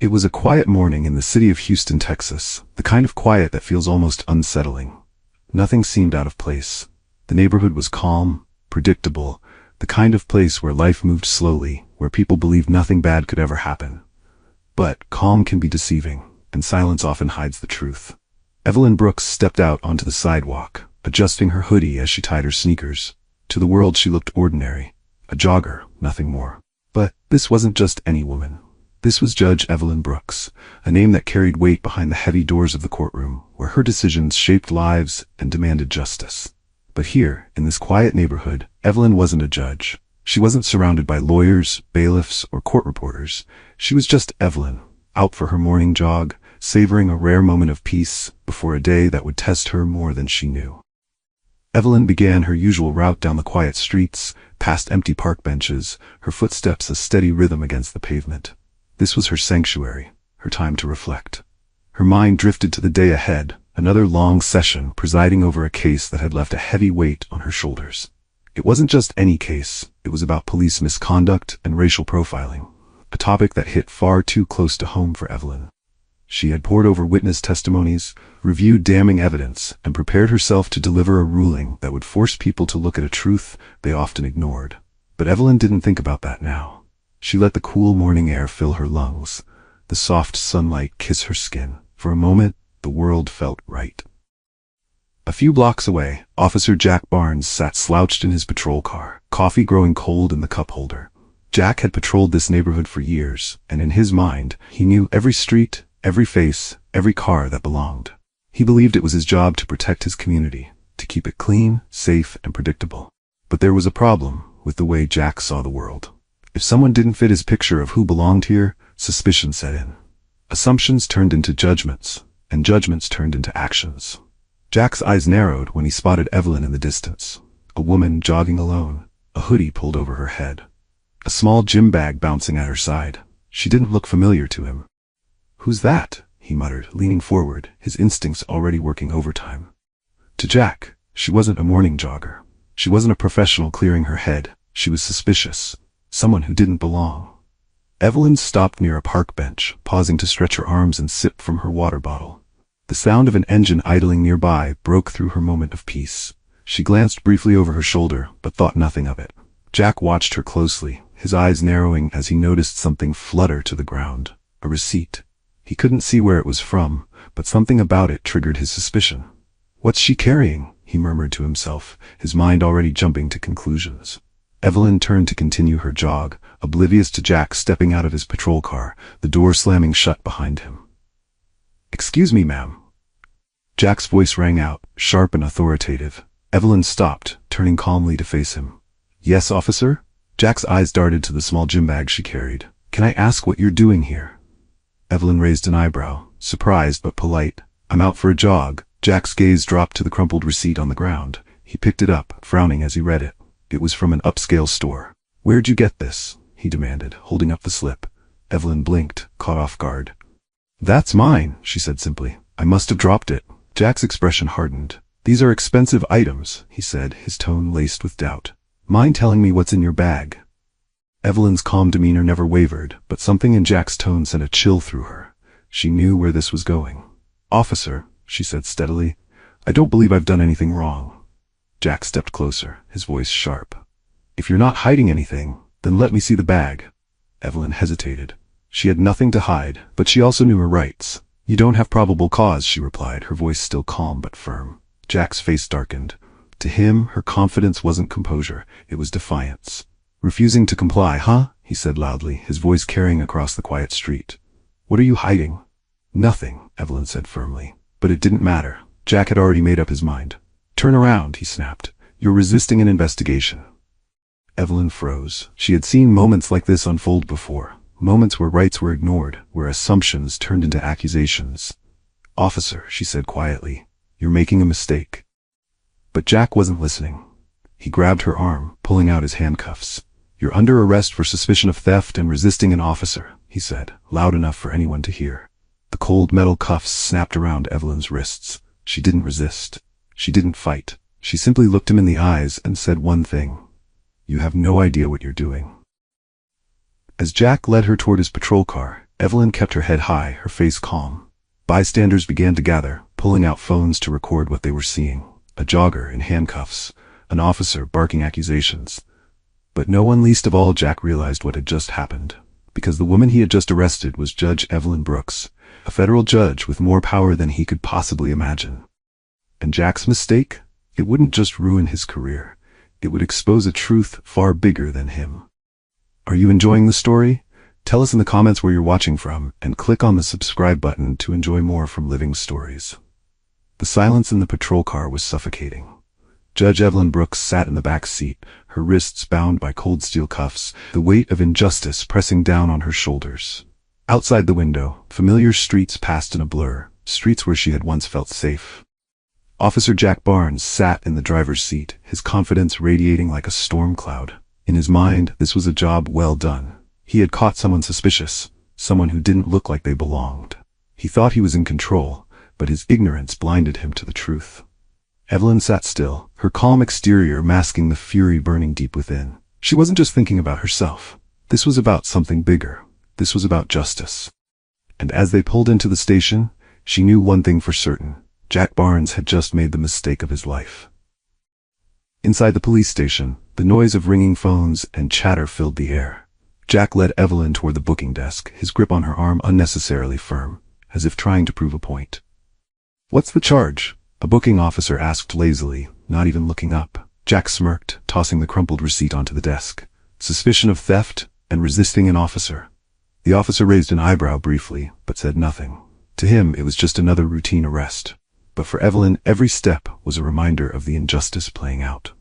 It was a quiet morning in the city of Houston, Texas, the kind of quiet that feels almost unsettling. Nothing seemed out of place. The neighborhood was calm, predictable, the kind of place where life moved slowly, where people believed nothing bad could ever happen. But calm can be deceiving, and silence often hides the truth. Evelyn Brooks stepped out onto the sidewalk, adjusting her hoodie as she tied her sneakers. To the world she looked ordinary, a jogger, nothing more. But this wasn't just any woman. This was Judge Evelyn Brooks, a name that carried weight behind the heavy doors of the courtroom, where her decisions shaped lives and demanded justice. But here, in this quiet neighborhood, Evelyn wasn't a judge. She wasn't surrounded by lawyers, bailiffs, or court reporters. She was just Evelyn, out for her morning jog, savoring a rare moment of peace before a day that would test her more than she knew. Evelyn began her usual route down the quiet streets, past empty park benches, her footsteps a steady rhythm against the pavement. This was her sanctuary, her time to reflect. Her mind drifted to the day ahead, another long session presiding over a case that had left a heavy weight on her shoulders. It wasn't just any case, it was about police misconduct and racial profiling, a topic that hit far too close to home for Evelyn. She had pored over witness testimonies, reviewed damning evidence, and prepared herself to deliver a ruling that would force people to look at a truth they often ignored. But Evelyn didn't think about that now. She let the cool morning air fill her lungs, the soft sunlight kiss her skin. For a moment, the world felt right. A few blocks away, Officer Jack Barnes sat slouched in his patrol car, coffee growing cold in the cup holder. Jack had patrolled this neighborhood for years, and in his mind, he knew every street, every face, every car that belonged. He believed it was his job to protect his community, to keep it clean, safe, and predictable. But there was a problem with the way Jack saw the world. If someone didn't fit his picture of who belonged here, suspicion set in. Assumptions turned into judgments, and judgments turned into actions. Jack's eyes narrowed when he spotted Evelyn in the distance, a woman jogging alone, a hoodie pulled over her head, a small gym bag bouncing at her side. She didn't look familiar to him. "Who's that?" he muttered, leaning forward, his instincts already working overtime. To Jack, she wasn't a morning jogger. She wasn't a professional clearing her head. She was suspicious. Someone who didn't belong. Evelyn stopped near a park bench, pausing to stretch her arms and sip from her water bottle. The sound of an engine idling nearby broke through her moment of peace. She glanced briefly over her shoulder, but thought nothing of it. Jack watched her closely, his eyes narrowing as he noticed something flutter to the ground. A receipt. He couldn't see where it was from, but something about it triggered his suspicion. "What's she carrying?" he murmured to himself, his mind already jumping to conclusions. Evelyn turned to continue her jog, oblivious to Jack stepping out of his patrol car, the door slamming shut behind him. "Excuse me, ma'am." Jack's voice rang out, sharp and authoritative. Evelyn stopped, turning calmly to face him. "Yes, officer?" Jack's eyes darted to the small gym bag she carried. "Can I ask what you're doing here?" Evelyn raised an eyebrow, surprised but polite. "I'm out for a jog." Jack's gaze dropped to the crumpled receipt on the ground. He picked it up, frowning as he read it. It was from an upscale store. "Where'd you get this?" he demanded, holding up the slip. Evelyn blinked, caught off guard. "That's mine," she said simply. "I must have dropped it." Jack's expression hardened. "These are expensive items," he said, his tone laced with doubt. "Mind telling me what's in your bag?" Evelyn's calm demeanor never wavered, but something in Jack's tone sent a chill through her. She knew where this was going. "Officer," she said steadily, "I don't believe I've done anything wrong." Jack stepped closer, his voice sharp. "If you're not hiding anything, then let me see the bag." Evelyn hesitated. She had nothing to hide, but she also knew her rights. "You don't have probable cause," she replied, her voice still calm but firm. Jack's face darkened. To him, her confidence wasn't composure, it was defiance. "Refusing to comply, huh?" he said loudly, his voice carrying across the quiet street. "What are you hiding?" "Nothing," Evelyn said firmly. But it didn't matter. Jack had already made up his mind. "Turn around," he snapped. "You're resisting an investigation." Evelyn froze. She had seen moments like this unfold before. Moments where rights were ignored, where assumptions turned into accusations. "Officer," she said quietly, "you're making a mistake." But Jack wasn't listening. He grabbed her arm, pulling out his handcuffs. "You're under arrest for suspicion of theft and resisting an officer," he said, loud enough for anyone to hear. The cold metal cuffs snapped around Evelyn's wrists. She didn't resist. She didn't fight. She simply looked him in the eyes and said one thing. "You have no idea what you're doing." As Jack led her toward his patrol car, Evelyn kept her head high, her face calm. Bystanders began to gather, pulling out phones to record what they were seeing. A jogger in handcuffs, an officer barking accusations. But no one, least of all Jack, realized what had just happened. Because the woman he had just arrested was Judge Evelyn Brooks, a federal judge with more power than he could possibly imagine. And Jack's mistake? It wouldn't just ruin his career. It would expose a truth far bigger than him. Are you enjoying the story? Tell us in the comments where you're watching from, and click on the subscribe button to enjoy more from Living Stories. The silence in the patrol car was suffocating. Judge Evelyn Brooks sat in the back seat, her wrists bound by cold steel cuffs, the weight of injustice pressing down on her shoulders. Outside the window, familiar streets passed in a blur, streets where she had once felt safe. Officer Jack Barnes sat in the driver's seat, his confidence radiating like a storm cloud. In his mind, this was a job well done. He had caught someone suspicious, someone who didn't look like they belonged. He thought he was in control, but his ignorance blinded him to the truth. Evelyn sat still, her calm exterior masking the fury burning deep within. She wasn't just thinking about herself. This was about something bigger. This was about justice. And as they pulled into the station, she knew one thing for certain. Jack Barnes had just made the mistake of his life. Inside the police station, the noise of ringing phones and chatter filled the air. Jack led Evelyn toward the booking desk, his grip on her arm unnecessarily firm, as if trying to prove a point. "What's the charge?" a booking officer asked lazily, not even looking up. Jack smirked, tossing the crumpled receipt onto the desk. "Suspicion of theft and resisting an officer." The officer raised an eyebrow briefly, but said nothing. To him, it was just another routine arrest. But for Evelyn, every step was a reminder of the injustice playing out.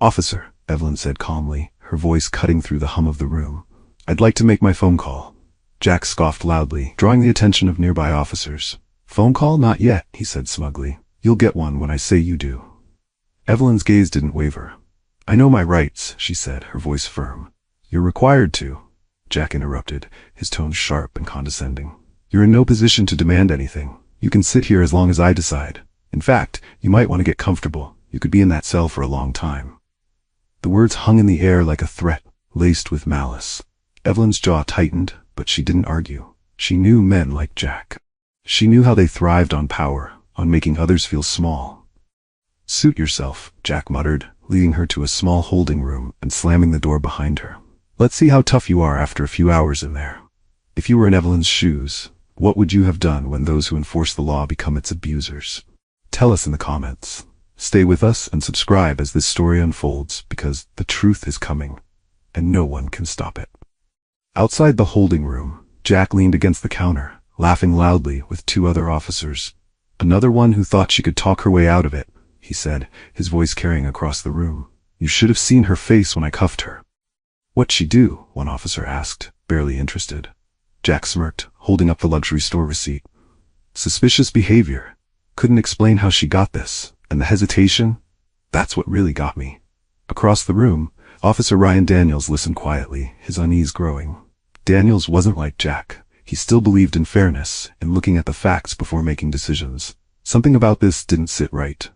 "Officer," Evelyn said calmly, her voice cutting through the hum of the room, "I'd like to make my phone call." Jack scoffed loudly, drawing the attention of nearby officers. "Phone call? Not yet," he said smugly. "You'll get one when I say you do." Evelyn's gaze didn't waver. "I know my rights," she said, her voice firm. "You're required to," Jack interrupted, his tone sharp and condescending. "You're in no position to demand anything. You can sit here as long as I decide. In fact, you might want to get comfortable. You could be in that cell for a long time." The words hung in the air like a threat, laced with malice. Evelyn's jaw tightened, but she didn't argue. She knew men like Jack. She knew how they thrived on power, on making others feel small. "Suit yourself," Jack muttered, leading her to a small holding room and slamming the door behind her. "Let's see how tough you are after a few hours in there. If you were in Evelyn's shoes, what would you have done when those who enforce the law become its abusers? Tell us in the comments. Stay with us and subscribe as this story unfolds, because the truth is coming, and no one can stop it. Outside the holding room, Jack leaned against the counter, laughing loudly with two other officers. "Another one who thought she could talk her way out of it," he said, his voice carrying across the room. "You should have seen her face when I cuffed her." "What'd she do?" one officer asked, barely interested. Jack smirked, holding up the luxury store receipt. "Suspicious behavior. Couldn't explain how she got this. And the hesitation? That's what really got me." Across the room, Officer Ryan Daniels listened quietly, his unease growing. Daniels wasn't like Jack. He still believed in fairness and looking at the facts before making decisions. Something about this didn't sit right.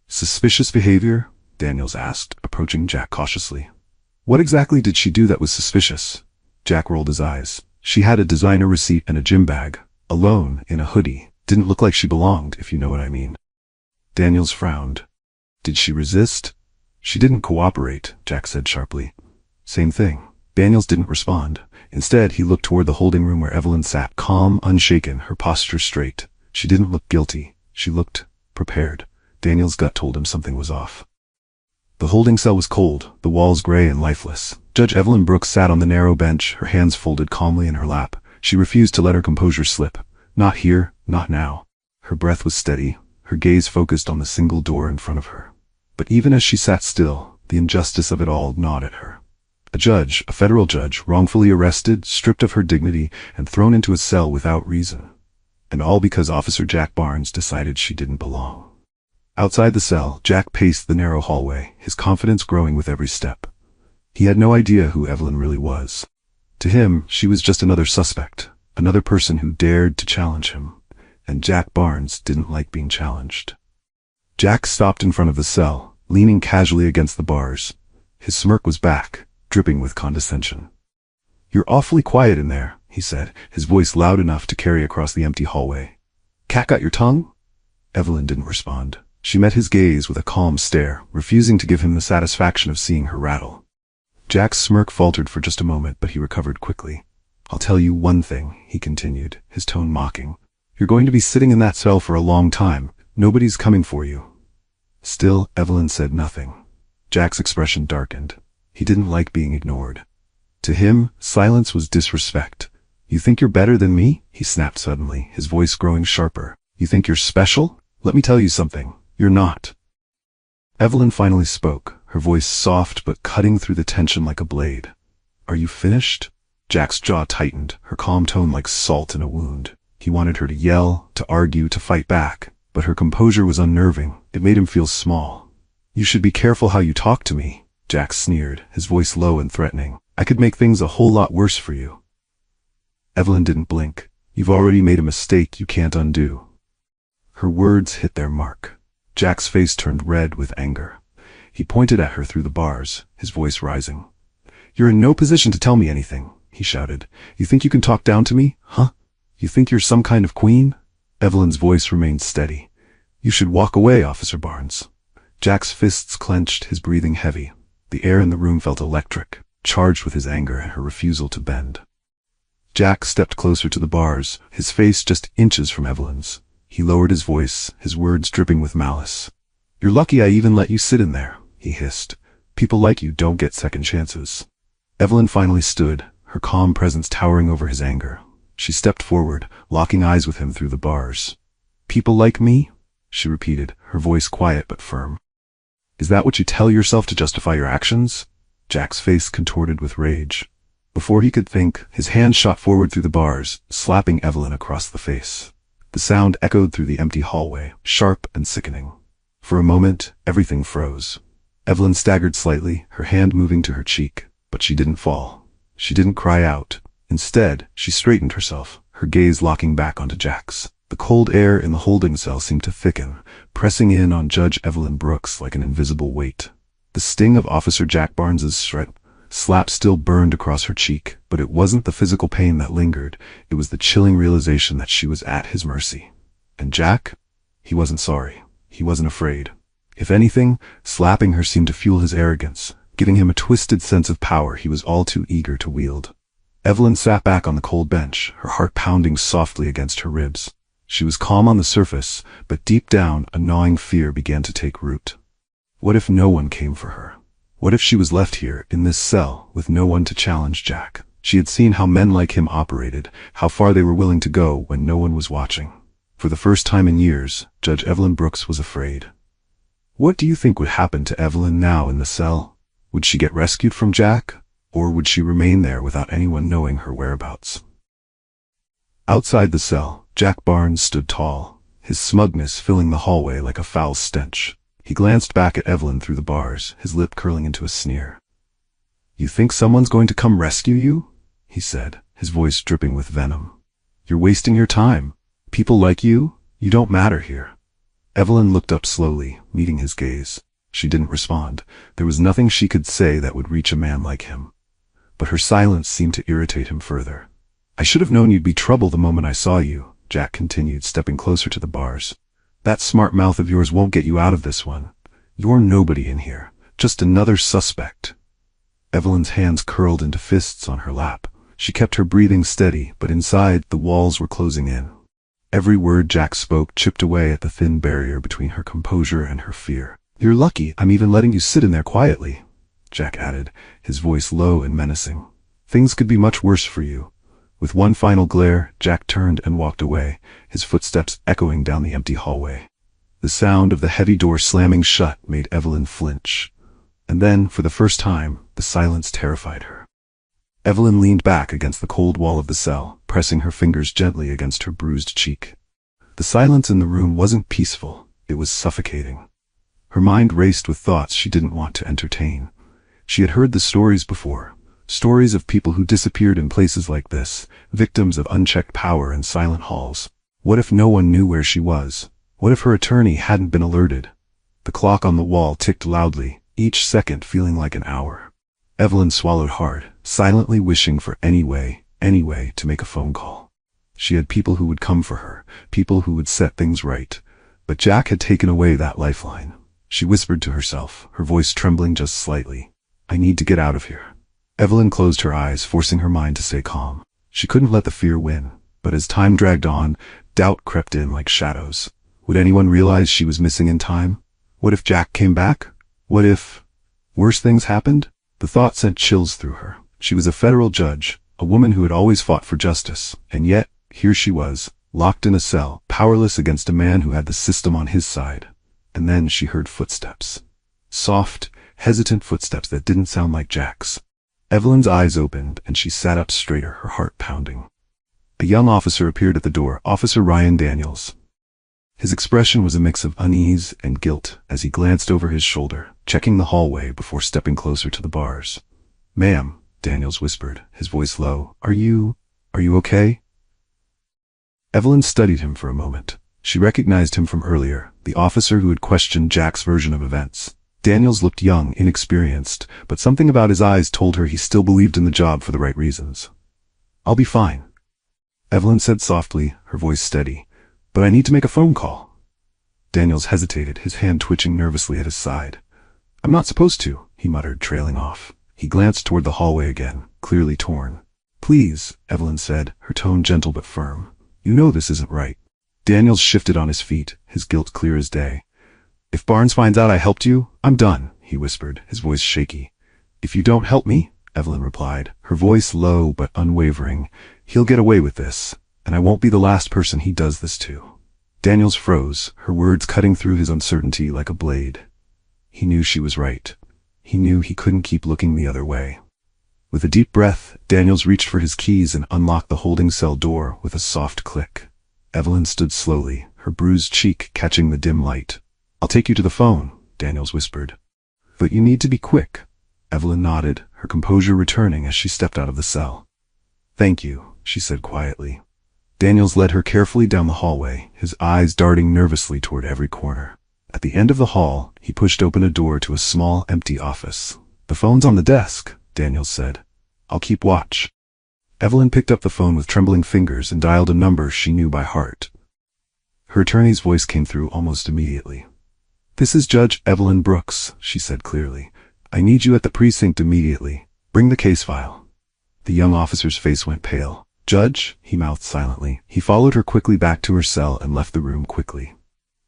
"Suspicious behavior?" Daniels asked, approaching Jack cautiously. "What exactly did she do that was suspicious?" Jack rolled his eyes. "She had a designer receipt and a gym bag. Alone, in a hoodie. Didn't look like she belonged, if you know what I mean." Daniels frowned. "Did she resist?" "She didn't cooperate," Jack said sharply. "Same thing." Daniels didn't respond. Instead, he looked toward the holding room where Evelyn sat, calm, unshaken, her posture straight. She didn't look guilty. She looked prepared. Daniels' gut told him something was off. The holding cell was cold, the walls gray and lifeless. Judge Evelyn Brooks sat on the narrow bench, her hands folded calmly in her lap. She refused to let her composure slip. Not here, not now. Her breath was steady, her gaze focused on the single door in front of her. But even as she sat still, the injustice of it all gnawed at her. A judge, a federal judge, wrongfully arrested, stripped of her dignity, and thrown into a cell without reason. And all because Officer Jack Barnes decided she didn't belong. Outside the cell, Jack paced the narrow hallway, his confidence growing with every step. He had no idea who Evelyn really was. To him, she was just another suspect, another person who dared to challenge him. And Jack Barnes didn't like being challenged. Jack stopped in front of the cell, leaning casually against the bars. His smirk was back, dripping with condescension. "You're awfully quiet in there," he said, his voice loud enough to carry across the empty hallway. "Cat got your tongue?" Evelyn didn't respond. She met his gaze with a calm stare, refusing to give him the satisfaction of seeing her rattle. Jack's smirk faltered for just a moment, but he recovered quickly. "I'll tell you one thing," he continued, his tone mocking. "You're going to be sitting in that cell for a long time. Nobody's coming for you." Still, Evelyn said nothing. Jack's expression darkened. He didn't like being ignored. To him, silence was disrespect. "You think you're better than me?" he snapped suddenly, his voice growing sharper. "You think you're special? Let me tell you something. You're not." Evelyn finally spoke, her voice soft but cutting through the tension like a blade. "Are you finished?" Jack's jaw tightened, her calm tone like salt in a wound. He wanted her to yell, to argue, to fight back, but her composure was unnerving. It made him feel small. "You should be careful how you talk to me," Jack sneered, his voice low and threatening. "I could make things a whole lot worse for you." Evelyn didn't blink. "You've already made a mistake you can't undo." Her words hit their mark. Jack's face turned red with anger. He pointed at her through the bars, his voice rising. "You're in no position to tell me anything," he shouted. "You think you can talk down to me, huh? You think you're some kind of queen?" Evelyn's voice remained steady. "You should walk away, Officer Barnes." Jack's fists clenched, his breathing heavy. The air in the room felt electric, charged with his anger and her refusal to bend. Jack stepped closer to the bars, his face just inches from Evelyn's. He lowered his voice, his words dripping with malice. "You're lucky I even let you sit in there," he hissed. "People like you don't get second chances." Evelyn finally stood, her calm presence towering over his anger. She stepped forward, locking eyes with him through the bars. "People like me?" she repeated, her voice quiet but firm. "Is that what you tell yourself to justify your actions?" Jack's face contorted with rage. Before he could think, his hand shot forward through the bars, slapping Evelyn across the face. The sound echoed through the empty hallway, sharp and sickening. For a moment, everything froze. Evelyn staggered slightly, her hand moving to her cheek, but she didn't fall. She didn't cry out. Instead, she straightened herself, her gaze locking back onto Jack's. The cold air in the holding cell seemed to thicken, pressing in on Judge Evelyn Brooks like an invisible weight. The sting of Officer Jack Barnes's slap still burned across her cheek, but it wasn't the physical pain that lingered. It was the chilling realization that she was at his mercy. And Jack? He wasn't sorry. He wasn't afraid. If anything, slapping her seemed to fuel his arrogance, giving him a twisted sense of power he was all too eager to wield. Evelyn sat back on the cold bench, her heart pounding softly against her ribs. She was calm on the surface, but deep down, a gnawing fear began to take root. What if no one came for her? What if she was left here, in this cell, with no one to challenge Jack? She had seen how men like him operated, how far they were willing to go when no one was watching. For the first time in years, Judge Evelyn Brooks was afraid. What do you think would happen to Evelyn now in the cell? Would she get rescued from Jack? Or would she remain there without anyone knowing her whereabouts? Outside the cell, Jack Barnes stood tall, his smugness filling the hallway like a foul stench. He glanced back at Evelyn through the bars, his lip curling into a sneer. "You think someone's going to come rescue you?" he said, his voice dripping with venom. "You're wasting your time. People like you don't matter here." Evelyn looked up slowly, meeting his gaze. She didn't respond. There was nothing she could say that would reach a man like him. But her silence seemed to irritate him further. "I should have known you'd be trouble the moment I saw you," Jack continued, stepping closer to the bars. "That smart mouth of yours won't get you out of this one. You're nobody in here, just another suspect." Evelyn's hands curled into fists on her lap. She kept her breathing steady, but inside, the walls were closing in. Every word Jack spoke chipped away at the thin barrier between her composure and her fear. "You're lucky I'm even letting you sit in there quietly," Jack added, his voice low and menacing. "Things could be much worse for you." With one final glare, Jack turned and walked away, his footsteps echoing down the empty hallway. The sound of the heavy door slamming shut made Evelyn flinch. And then, for the first time, the silence terrified her. Evelyn leaned back against the cold wall of the cell, pressing her fingers gently against her bruised cheek. The silence in the room wasn't peaceful, it was suffocating. Her mind raced with thoughts she didn't want to entertain. She had heard the stories before. Stories of people who disappeared in places like this, victims of unchecked power in silent halls. What if no one knew where she was? What if her attorney hadn't been alerted? The clock on the wall ticked loudly, each second feeling like an hour. Evelyn swallowed hard, silently wishing for any way to make a phone call. She had people who would come for her, people who would set things right. But Jack had taken away that lifeline. She whispered to herself, her voice trembling just slightly. I need to get out of here. Evelyn closed her eyes, forcing her mind to stay calm. She couldn't let the fear win. But as time dragged on, doubt crept in like shadows. Would anyone realize she was missing in time? What if Jack came back? What if worse things happened? The thought sent chills through her. She was a federal judge, a woman who had always fought for justice, and yet, here she was, locked in a cell, powerless against a man who had the system on his side. And then she heard footsteps. Soft, hesitant footsteps that didn't sound like Jack's. Evelyn's eyes opened, and she sat up straighter, her heart pounding. A young officer appeared at the door, Officer Ryan Daniels. His expression was a mix of unease and guilt as he glanced over his shoulder, checking the hallway before stepping closer to the bars. Ma'am, Daniels whispered, his voice low, Are you okay? Evelyn studied him for a moment. She recognized him from earlier, the officer who had questioned Jack's version of events. Daniels looked young, inexperienced, but something about his eyes told her he still believed in the job for the right reasons. I'll be fine, Evelyn said softly, her voice steady. But I need to make a phone call. Daniels hesitated, his hand twitching nervously at his side. I'm not supposed to, he muttered, trailing off. He glanced toward the hallway again, clearly torn. Please, Evelyn said, her tone gentle but firm. You know this isn't right. Daniels shifted on his feet, his guilt clear as day. If Barnes finds out I helped you, I'm done, he whispered, his voice shaky. If you don't help me, Evelyn replied, her voice low but unwavering, he'll get away with this, and I won't be the last person he does this to. Daniels froze, her words cutting through his uncertainty like a blade. He knew she was right. He knew he couldn't keep looking the other way. With a deep breath, Daniels reached for his keys and unlocked the holding cell door with a soft click. Evelyn stood slowly, her bruised cheek catching the dim light. I'll take you to the phone, Daniels whispered. But you need to be quick. Evelyn nodded, her composure returning as she stepped out of the cell. Thank you, she said quietly. Daniels led her carefully down the hallway, his eyes darting nervously toward every corner. At the end of the hall, he pushed open a door to a small, empty office. The phone's on the desk, Daniels said. I'll keep watch. Evelyn picked up the phone with trembling fingers and dialed a number she knew by heart. Her attorney's voice came through almost immediately. This is Judge Evelyn Brooks, she said clearly. I need you at the precinct immediately. Bring the case file. The young officer's face went pale. Judge, he mouthed silently. He followed her quickly back to her cell and left the room quickly.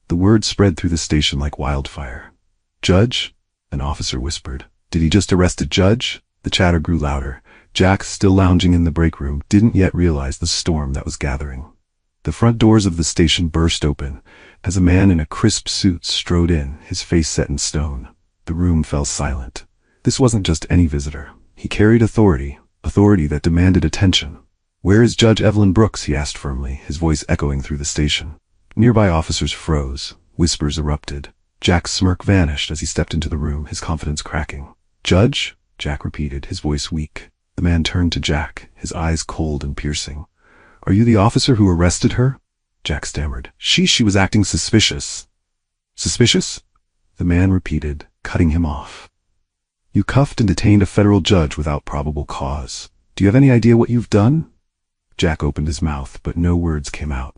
The word spread through the station like wildfire. Judge? An officer whispered. Did he just arrest a judge? The chatter grew louder. Jack, still lounging in the break room, didn't yet realize the storm that was gathering. The front doors of the station burst open as a man in a crisp suit strode in, his face set in stone. The room fell silent. This wasn't just any visitor. He carried authority that demanded attention. Where is Judge Evelyn Brooks? He asked firmly, his voice echoing through the station. Nearby officers froze. Whispers erupted. Jack's smirk vanished as he stepped into the room, his confidence cracking. Judge? Jack repeated, his voice weak. The man turned to Jack, his eyes cold and piercing. Are you the officer who arrested her? Jack stammered. She was acting suspicious. Suspicious? The man repeated, cutting him off. You cuffed and detained a federal judge without probable cause. Do you have any idea what you've done? Jack opened his mouth, but no words came out.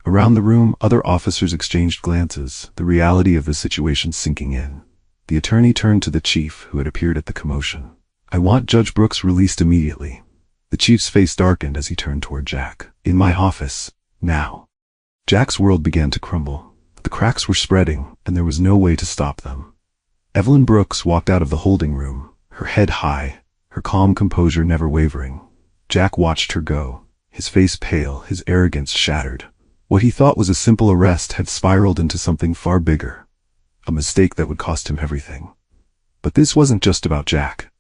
Around the room, other officers exchanged glances, the reality of the situation sinking in. The attorney turned to the chief, who had appeared at the commotion. I want Judge Brooks released immediately. The chief's face darkened as he turned toward Jack. In my office. Now. Jack's world began to crumble. The cracks were spreading, and there was no way to stop them. Evelyn Brooks walked out of the holding room, her head high, her calm composure never wavering. Jack watched her go, his face pale, his arrogance shattered. What he thought was a simple arrest had spiraled into something far bigger, a mistake that would cost him everything. But this wasn't just about Jack.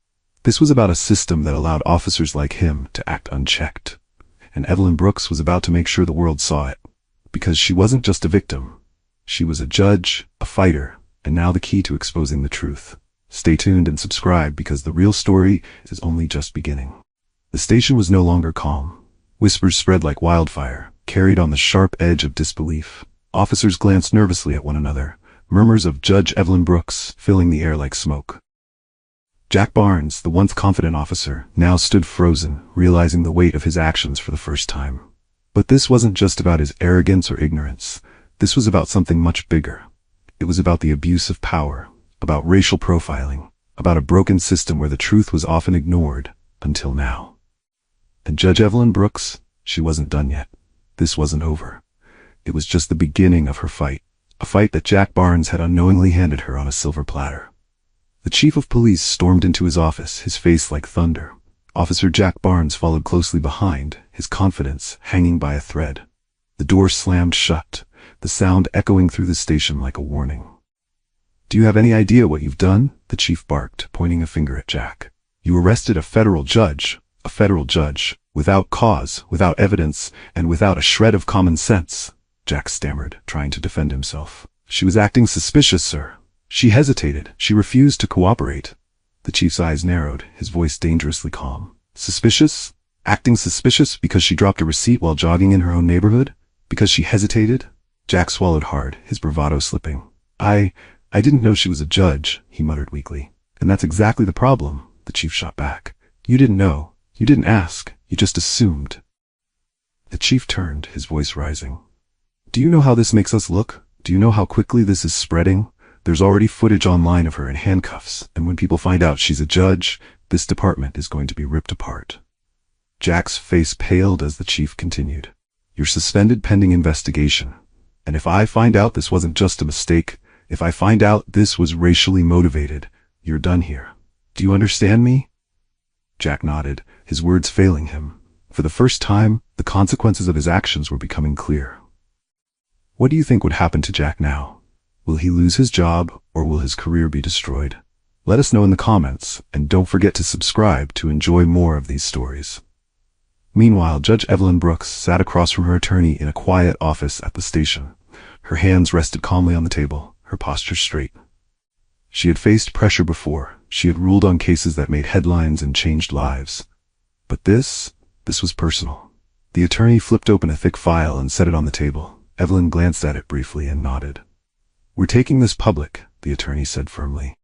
This was about a system that allowed officers like him to act unchecked. And Evelyn Brooks was about to make sure the world saw it. Because she wasn't just a victim. She was a judge, a fighter, and now the key to exposing the truth. Stay tuned and subscribe because the real story is only just beginning. The station was no longer calm. Whispers spread like wildfire, carried on the sharp edge of disbelief. Officers glanced nervously at one another, murmurs of Judge Evelyn Brooks filling the air like smoke. Jack Barnes, the once confident officer, now stood frozen, realizing the weight of his actions for the first time. But this wasn't just about his arrogance or ignorance. This was about something much bigger. It was about the abuse of power, about racial profiling, about a broken system where the truth was often ignored, until now. And Judge Evelyn Brooks, she wasn't done yet. This wasn't over. It was just the beginning of her fight, a fight that Jack Barnes had unknowingly handed her on a silver platter. The chief of police stormed into his office, his face like thunder. Officer Jack Barnes followed closely behind, his confidence hanging by a thread. The door slammed shut, the sound echoing through the station like a warning. "Do you have any idea what you've done?" the chief barked, pointing a finger at Jack. "You arrested a federal judge, without cause, without evidence, and without a shred of common sense," Jack stammered, trying to defend himself. "She was acting suspicious, sir. She hesitated. She refused to cooperate." The chief's eyes narrowed, his voice dangerously calm. "Suspicious? Acting suspicious because she dropped a receipt while jogging in her own neighborhood? Because she hesitated?" Jack swallowed hard, his bravado slipping. I didn't know she was a judge," he muttered weakly. "And that's exactly the problem," the chief shot back. "You didn't know. You didn't ask. You just assumed." The chief turned, his voice rising. "Do you know how this makes us look? Do you know how quickly this is spreading? There's already footage online of her in handcuffs, and when people find out she's a judge, this department is going to be ripped apart." Jack's face paled as the chief continued. "You're suspended pending investigation. And if I find out this wasn't just a mistake, if I find out this was racially motivated, you're done here. Do you understand me?" Jack nodded, his words failing him. For the first time, the consequences of his actions were becoming clear. What do you think would happen to Jack now? Will he lose his job, or will his career be destroyed? Let us know in the comments, and don't forget to subscribe to enjoy more of these stories. Meanwhile, Judge Evelyn Brooks sat across from her attorney in a quiet office at the station. Her hands rested calmly on the table, her posture straight. She had faced pressure before. She had ruled on cases that made headlines and changed lives. But this was personal. The attorney flipped open a thick file and set it on the table. Evelyn glanced at it briefly and nodded. "We're taking this public," the attorney said firmly.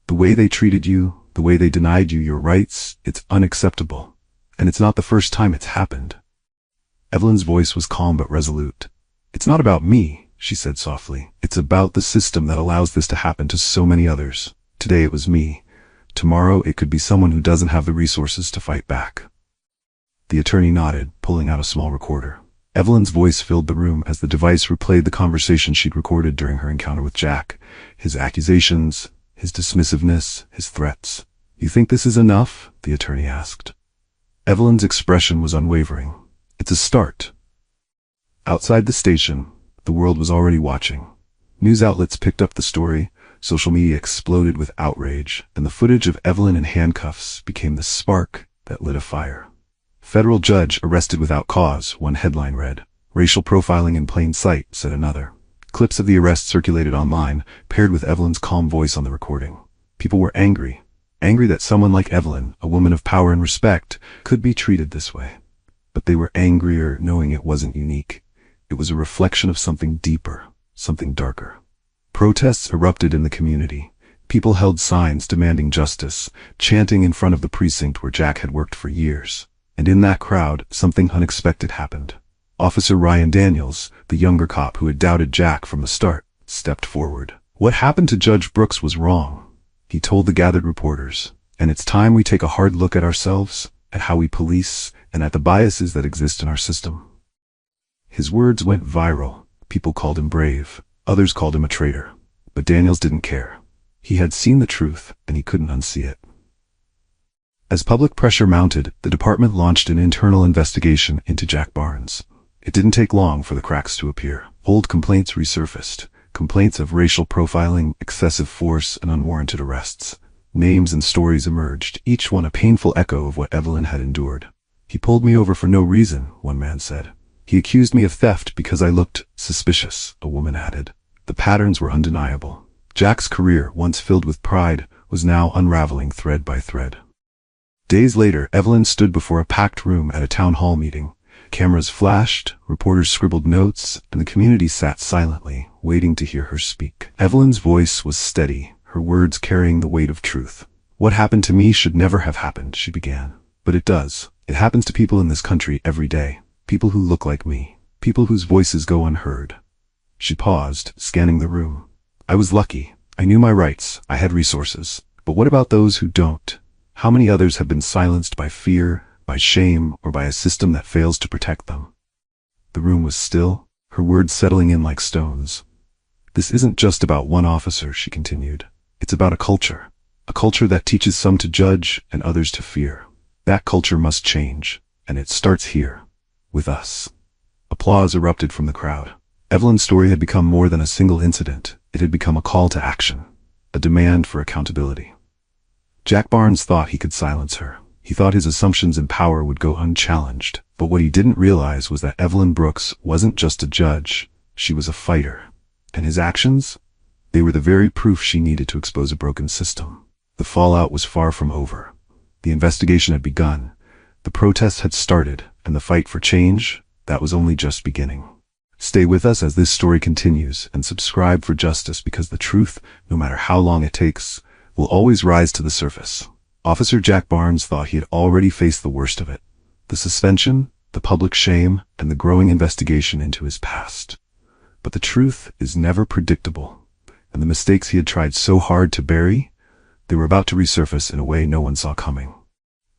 "The way they treated you, the way they denied you your rights, it's unacceptable. And it's not the first time it's happened." Evelyn's voice was calm but resolute. "It's not about me," she said softly. "It's about the system that allows this to happen to so many others. Today it was me. Tomorrow it could be someone who doesn't have the resources to fight back." The attorney nodded, pulling out a small recorder. Evelyn's voice filled the room as the device replayed the conversation she'd recorded during her encounter with Jack. His accusations, his dismissiveness, his threats. "You think this is enough?" the attorney asked. Evelyn's expression was unwavering. "It's a start." Outside the station, the world was already watching. News outlets picked up the story, social media exploded with outrage, and the footage of Evelyn in handcuffs became the spark that lit a fire. "Federal judge arrested without cause," one headline read. "Racial profiling in plain sight," said another. Clips of the arrest circulated online, paired with Evelyn's calm voice on the recording. People were angry that someone like Evelyn, a woman of power and respect, could be treated this way. But they were angrier knowing it wasn't unique. It was a reflection of something deeper, something darker. Protests erupted in the community. People held signs demanding justice, chanting in front of the precinct where Jack had worked for years. And in that crowd, something unexpected happened. Officer Ryan Daniels, the younger cop who had doubted Jack from the start, stepped forward. "What happened to Judge Brooks was wrong," he told the gathered reporters. "And it's time we take a hard look at ourselves, at how we police, and at the biases that exist in our system." His words went viral. People called him brave. Others called him a traitor. But Daniels didn't care. He had seen the truth, and he couldn't unsee it. As public pressure mounted, the department launched an internal investigation into Jack Barnes. It didn't take long for the cracks to appear. Old complaints resurfaced. Complaints of racial profiling, excessive force, and unwarranted arrests. Names and stories emerged, each one a painful echo of what Evelyn had endured. "He pulled me over for no reason," one man said. "He accused me of theft because I looked suspicious," a woman added. The patterns were undeniable. Jack's career, once filled with pride, was now unraveling thread by thread. Days later, Evelyn stood before a packed room at a town hall meeting. Cameras flashed, reporters scribbled notes, and the community sat silently, waiting to hear her speak. Evelyn's voice was steady, her words carrying the weight of truth. What happened to me should never have happened, she began. But it does. It happens to people in this country every day. People who look like me. People whose voices go unheard. She paused, scanning the room. I was lucky. I knew my rights. I had resources. But what about those who don't? How many others have been silenced by fear, by shame, or by a system that fails to protect them? The room was still, her words settling in like stones. This isn't just about one officer, she continued. It's about a culture that teaches some to judge and others to fear. That culture must change, and it starts here, with us. Applause erupted from the crowd. Evelyn's story had become more than a single incident. It had become a call to action, a demand for accountability. Jack Barnes thought he could silence her. He thought his assumptions and power would go unchallenged. But what he didn't realize was that Evelyn Brooks wasn't just a judge. She was a fighter. And his actions? They were the very proof she needed to expose a broken system. The fallout was far from over. The investigation had begun. The protests had started. And the fight for change? That was only just beginning. Stay with us as this story continues, and subscribe for justice, because the truth, no matter how long it takes, will always rise to the surface. Officer Jack Barnes thought he had already faced the worst of it. The suspension, the public shame, and the growing investigation into his past. But the truth is never predictable, and the mistakes he had tried so hard to bury, they were about to resurface in a way no one saw coming.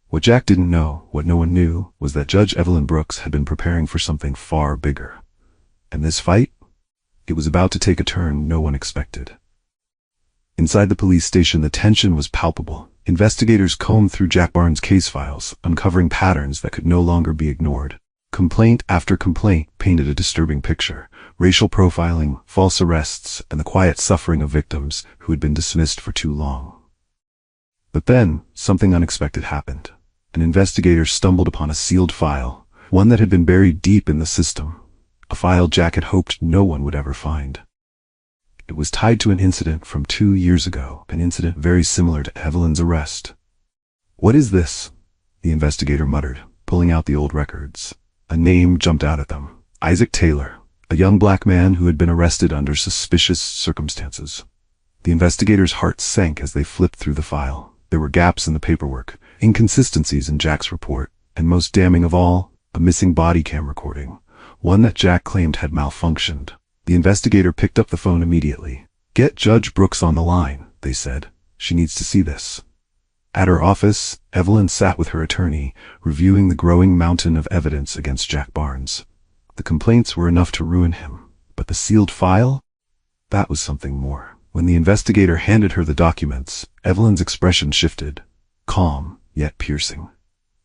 What Jack didn't know, what no one knew, was that Judge Evelyn Brooks had been preparing for something far bigger. And this fight? It was about to take a turn no one expected. Inside the police station, the tension was palpable. Investigators combed through Jack Barnes' case files, uncovering patterns that could no longer be ignored. Complaint after complaint painted a disturbing picture. Racial profiling, false arrests, and the quiet suffering of victims who had been dismissed for too long. But then, something unexpected happened. An investigator stumbled upon a sealed file, one that had been buried deep in the system. A file Jack had hoped no one would ever find. It was tied to an incident from 2 years ago, an incident very similar to Evelyn's arrest. What is this? The investigator muttered, pulling out the old records. A name jumped out at them. Isaac Taylor, a young black man who had been arrested under suspicious circumstances. The investigator's heart sank as they flipped through the file. There were gaps in the paperwork, inconsistencies in Jack's report, and most damning of all, a missing body cam recording, one that Jack claimed had malfunctioned. The investigator picked up the phone immediately. Get Judge Brooks on the line, they said. She needs to see this. At her office, Evelyn sat with her attorney, reviewing the growing mountain of evidence against Jack Barnes. The complaints were enough to ruin him, but the sealed file? That was something more. When the investigator handed her the documents, Evelyn's expression shifted, calm, yet piercing.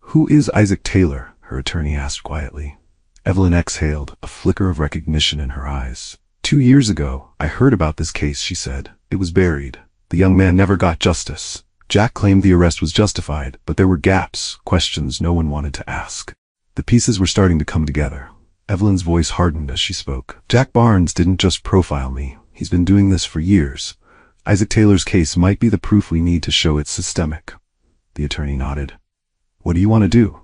Who is Isaac Taylor? Her attorney asked quietly. Evelyn exhaled, a flicker of recognition in her eyes. 2 years ago, I heard about this case, she said. It was buried. The young man never got justice. Jack claimed the arrest was justified, but there were gaps, questions no one wanted to ask. The pieces were starting to come together. Evelyn's voice hardened as she spoke. Jack Barnes didn't just profile me. He's been doing this for years. Isaac Taylor's case might be the proof we need to show it's systemic. The attorney nodded. What do you want to do?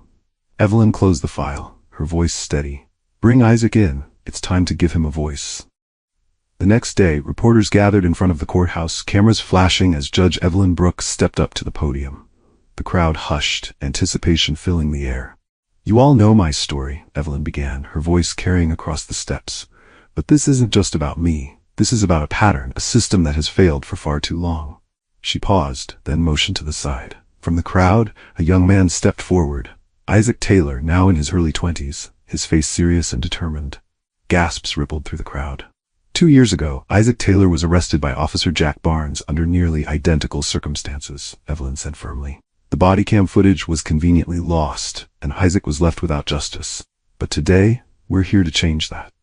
Evelyn closed the file, her voice steady. Bring Isaac in. It's time to give him a voice. The next day, reporters gathered in front of the courthouse, cameras flashing as Judge Evelyn Brooks stepped up to the podium. The crowd hushed, anticipation filling the air. You all know my story, Evelyn began, her voice carrying across the steps. But this isn't just about me. This is about a pattern, a system that has failed for far too long. She paused, then motioned to the side. From the crowd, a young man stepped forward. Isaac Taylor, now in his early 20s, his face serious and determined. Gasps rippled through the crowd. 2 years ago, Isaac Taylor was arrested by Officer Jack Barnes under nearly identical circumstances, Evelyn said firmly. The body cam footage was conveniently lost, and Isaac was left without justice. But today, we're here to change that.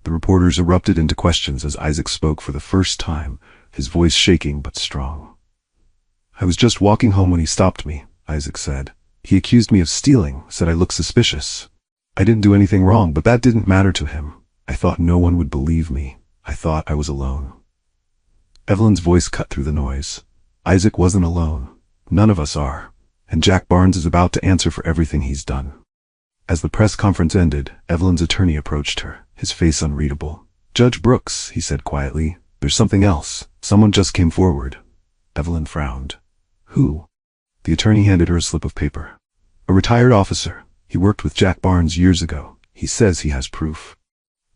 The reporters erupted into questions as Isaac spoke for the first time, his voice shaking but strong. I was just walking home when he stopped me, Isaac said. He accused me of stealing, said I looked suspicious. I didn't do anything wrong, but that didn't matter to him. I thought no one would believe me. I thought I was alone. Evelyn's voice cut through the noise. Isaac wasn't alone. None of us are. And Jack Barnes is about to answer for everything he's done. As the press conference ended, Evelyn's attorney approached her, his face unreadable. Judge Brooks, he said quietly, there's something else. Someone just came forward. Evelyn frowned. Who? The attorney handed her a slip of paper. A retired officer. He worked with Jack Barnes years ago. He says he has proof.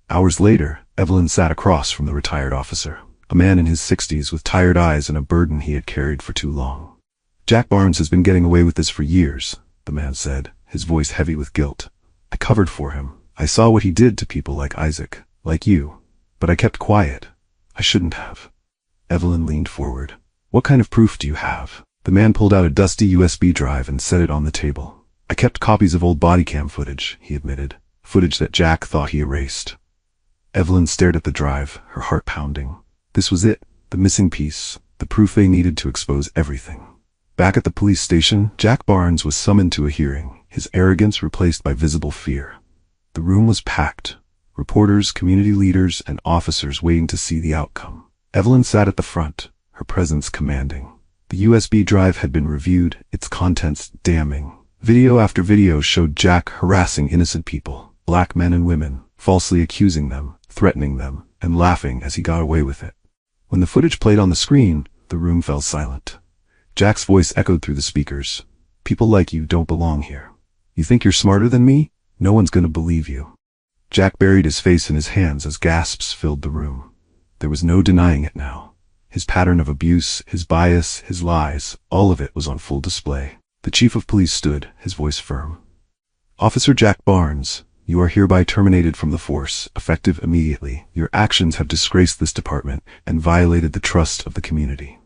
Hours later, Evelyn sat across from the retired officer, a man in his 60s with tired eyes and a burden he had carried for too long. Jack Barnes has been getting away with this for years, the man said, his voice heavy with guilt. I covered for him. I saw what he did to people like Isaac, like you. But I kept quiet. I shouldn't have. Evelyn leaned forward. What kind of proof do you have? The man pulled out a dusty USB drive and set it on the table. I kept copies of old body cam footage, he admitted. Footage that Jack thought he erased. Evelyn stared at the drive, her heart pounding. This was it, the missing piece, the proof they needed to expose everything. Back at the police station, Jack Barnes was summoned to a hearing, his arrogance replaced by visible fear. The room was packed. Reporters, community leaders, and officers waiting to see the outcome. Evelyn sat at the front, her presence commanding. The USB drive had been reviewed, its contents damning. Video after video showed Jack harassing innocent people, black men and women, falsely accusing them, threatening them, and laughing as he got away with it. When the footage played on the screen, the room fell silent. Jack's voice echoed through the speakers. People like you don't belong here. You think you're smarter than me? No one's gonna believe you. Jack buried his face in his hands as gasps filled the room. There was no denying it now. His pattern of abuse, his bias, his lies, all of it was on full display. The chief of police stood, his voice firm. Officer Jack Barnes, you are hereby terminated from the force, effective immediately. Your actions have disgraced this department and violated the trust of the community.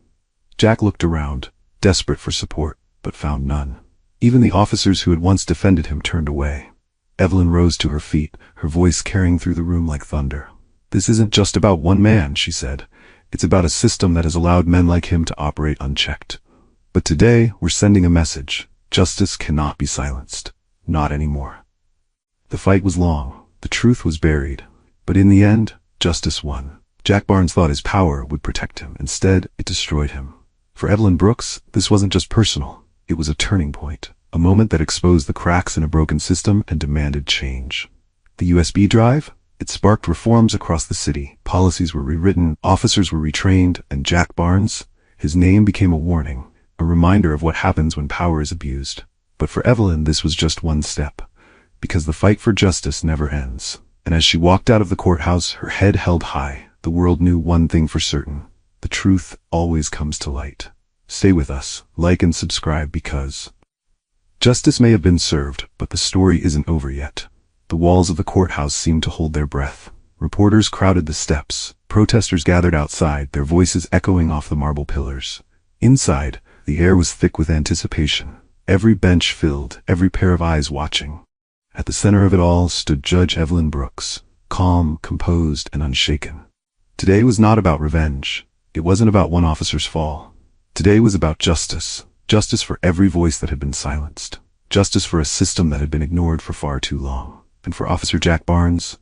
Jack looked around, desperate for support, but found none. Even the officers who had once defended him turned away. Evelyn rose to her feet, her voice carrying through the room like thunder. This isn't just about one man, she said. It's about a system that has allowed men like him to operate unchecked. But today, we're sending a message. Justice cannot be silenced. Not anymore. The fight was long. The truth was buried. But in the end, justice won. Jack Barnes thought his power would protect him. Instead, it destroyed him. For Evelyn Brooks, this wasn't just personal. It was a turning point. A moment that exposed the cracks in a broken system and demanded change. The USB drive? It sparked reforms across the city. Policies were rewritten, officers were retrained, and Jack Barnes, his name became a warning, a reminder of what happens when power is abused. But for Evelyn, this was just one step, because the fight for justice never ends. And as she walked out of the courthouse, her head held high, the world knew one thing for certain. The truth always comes to light. Stay with us, like and subscribe, because justice may have been served, but the story isn't over yet. The walls of the courthouse seemed to hold their breath. Reporters crowded the steps. Protesters gathered outside, their voices echoing off the marble pillars. Inside, the air was thick with anticipation. Every bench filled, every pair of eyes watching. At the center of it all stood Judge Evelyn Brooks, calm, composed, and unshaken. Today was not about revenge. It wasn't about one officer's fall. Today was about justice. Justice for every voice that had been silenced. Justice for a system that had been ignored for far too long. And for Officer Jack Barnes,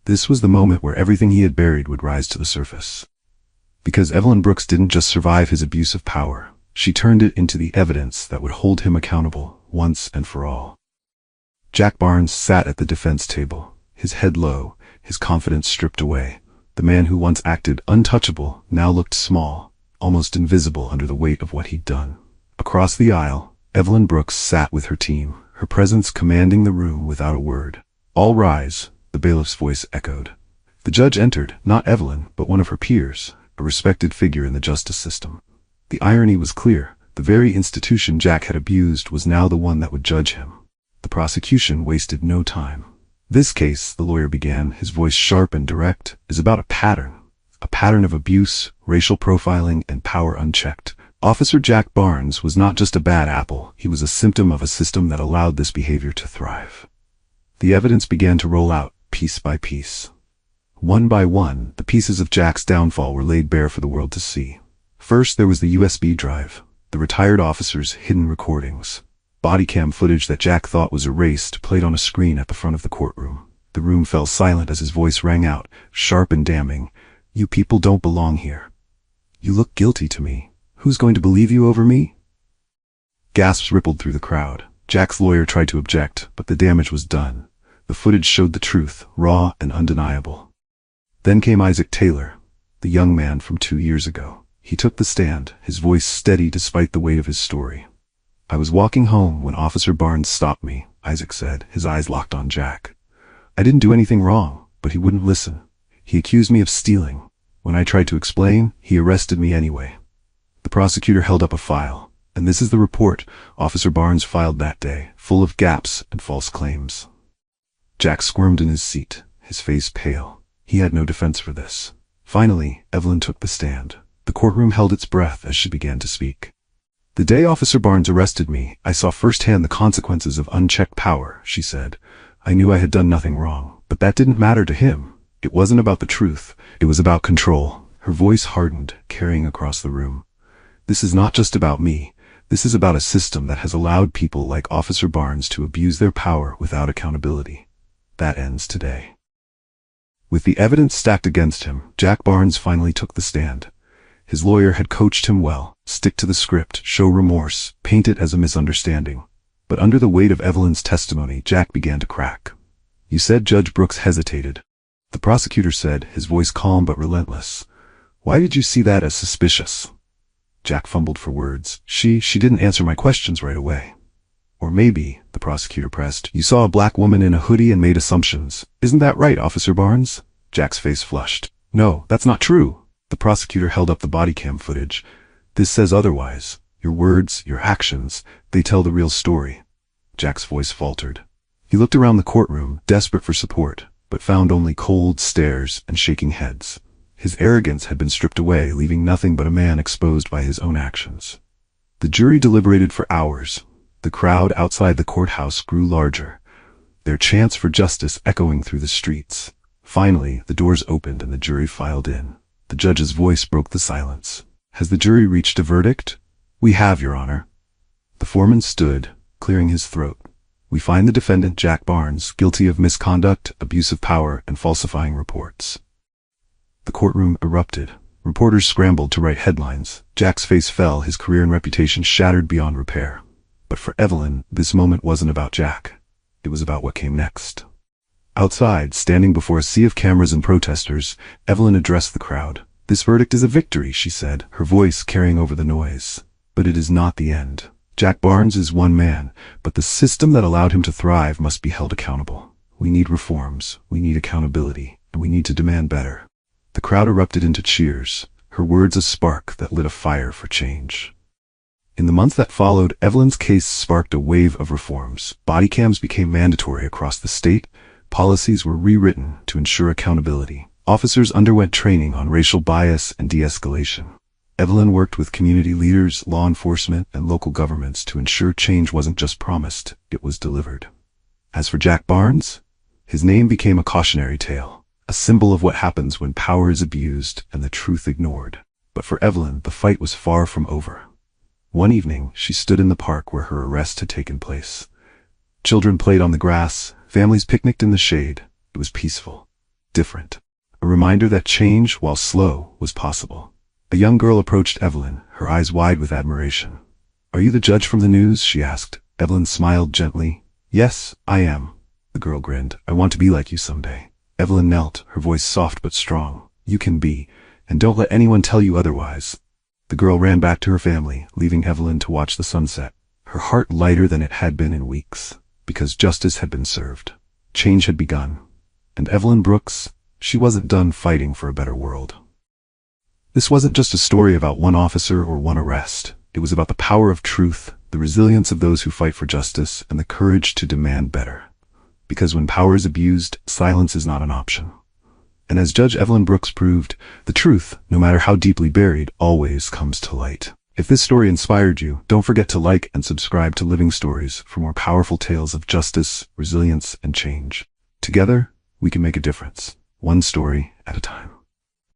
this was the moment where everything he had buried would rise to the surface. Because Evelyn Brooks didn't just survive his abuse of power, she turned it into the evidence that would hold him accountable once and for all. Jack Barnes sat at the defense table, his head low, his confidence stripped away. The man who once acted untouchable now looked small, almost invisible under the weight of what he'd done. Across the aisle, Evelyn Brooks sat with her team, her presence commanding the room without a word. All rise, the bailiff's voice echoed. The judge entered, not Evelyn, but one of her peers, a respected figure in the justice system. The irony was clear. The very institution Jack had abused was now the one that would judge him. The prosecution wasted no time. This case, the lawyer began, his voice sharp and direct, is about a pattern of abuse, racial profiling, and power unchecked. Officer Jack Barnes was not just a bad apple, he was a symptom of a system that allowed this behavior to thrive. The evidence began to roll out, piece by piece. One by one, the pieces of Jack's downfall were laid bare for the world to see. First, there was the USB drive, the retired officer's hidden recordings. Body cam footage that Jack thought was erased played on a screen at the front of the courtroom. The room fell silent as his voice rang out, sharp and damning. You people don't belong here. You look guilty to me. Who's going to believe you over me? Gasps rippled through the crowd. Jack's lawyer tried to object, but the damage was done. The footage showed the truth, raw and undeniable. Then came Isaac Taylor, the young man from 2 years ago. He took the stand, his voice steady despite the weight of his story. "I was walking home when Officer Barnes stopped me," Isaac said, his eyes locked on Jack. "I didn't do anything wrong, but he wouldn't listen. He accused me of stealing. When I tried to explain, he arrested me anyway." The prosecutor held up a file. "And this is the report Officer Barnes filed that day, full of gaps and false claims." Jack squirmed in his seat, his face pale. He had no defense for this. Finally, Evelyn took the stand. The courtroom held its breath as she began to speak. "The day Officer Barnes arrested me, I saw firsthand the consequences of unchecked power," she said. "I knew I had done nothing wrong, but that didn't matter to him. It wasn't about the truth. It was about control." Her voice hardened, carrying across the room. "This is not just about me. This is about a system that has allowed people like Officer Barnes to abuse their power without accountability. That ends today." With the evidence stacked against him, Jack Barnes finally took the stand. His lawyer had coached him well: stick to the script, show remorse, paint it as a misunderstanding. But under the weight of Evelyn's testimony, Jack began to crack. "You said Judge Brooks hesitated," the prosecutor said, his voice calm but relentless. "Why did you see that as suspicious?" Jack fumbled for words. She didn't answer my questions right away." "Or maybe," the prosecutor pressed, "you saw a black woman in a hoodie and made assumptions. Isn't that right, Officer Barnes?" Jack's face flushed. "No, that's not true." The prosecutor held up the body cam footage. "This says otherwise. Your words, your actions, they tell the real story." Jack's voice faltered. He looked around the courtroom, desperate for support, but found only cold stares and shaking heads. His arrogance had been stripped away, leaving nothing but a man exposed by his own actions. The jury deliberated for hours. The crowd outside the courthouse grew larger, their chants for justice echoing through the streets. Finally, the doors opened and the jury filed in. The judge's voice broke the silence. "Has the jury reached a verdict?" "We have, Your Honor." The foreman stood, clearing his throat. "We find the defendant, Jack Barnes, guilty of misconduct, abuse of power, and falsifying reports." The courtroom erupted. Reporters scrambled to write headlines. Jack's face fell, his career and reputation shattered beyond repair. But for Evelyn, this moment wasn't about Jack. It was about what came next. Outside, standing before a sea of cameras and protesters, Evelyn addressed the crowd. "This verdict is a victory," she said, her voice carrying over the noise. "But it is not the end. Jack Barnes is one man, but the system that allowed him to thrive must be held accountable. We need reforms, we need accountability, and we need to demand better." The crowd erupted into cheers, her words a spark that lit a fire for change. In the months that followed, Evelyn's case sparked a wave of reforms. Body cams became mandatory across the state. Policies were rewritten to ensure accountability. Officers underwent training on racial bias and de-escalation. Evelyn worked with community leaders, law enforcement, and local governments to ensure change wasn't just promised, it was delivered. As for Jack Barnes, his name became a cautionary tale, a symbol of what happens when power is abused and the truth ignored. But for Evelyn, the fight was far from over. One evening, she stood in the park where her arrest had taken place. Children played on the grass, families picnicked in the shade. It was peaceful, different. A reminder that change, while slow, was possible. A young girl approached Evelyn, her eyes wide with admiration. "Are you the judge from the news?" she asked. Evelyn smiled gently. "Yes, I am." The girl grinned. "I want to be like you someday." Evelyn knelt, her voice soft but strong. "You can be, and don't let anyone tell you otherwise." The girl ran back to her family, leaving Evelyn to watch the sunset, her heart lighter than it had been in weeks. Because justice had been served. Change had begun. And Evelyn Brooks, she wasn't done fighting for a better world. This wasn't just a story about one officer or one arrest. It was about the power of truth, the resilience of those who fight for justice, and the courage to demand better. Because when power is abused, silence is not an option. And as Judge Evelyn Brooks proved, the truth, no matter how deeply buried, always comes to light. If this story inspired you, don't forget to like and subscribe to Living Stories for more powerful tales of justice, resilience, and change. Together, we can make a difference, one story at a time.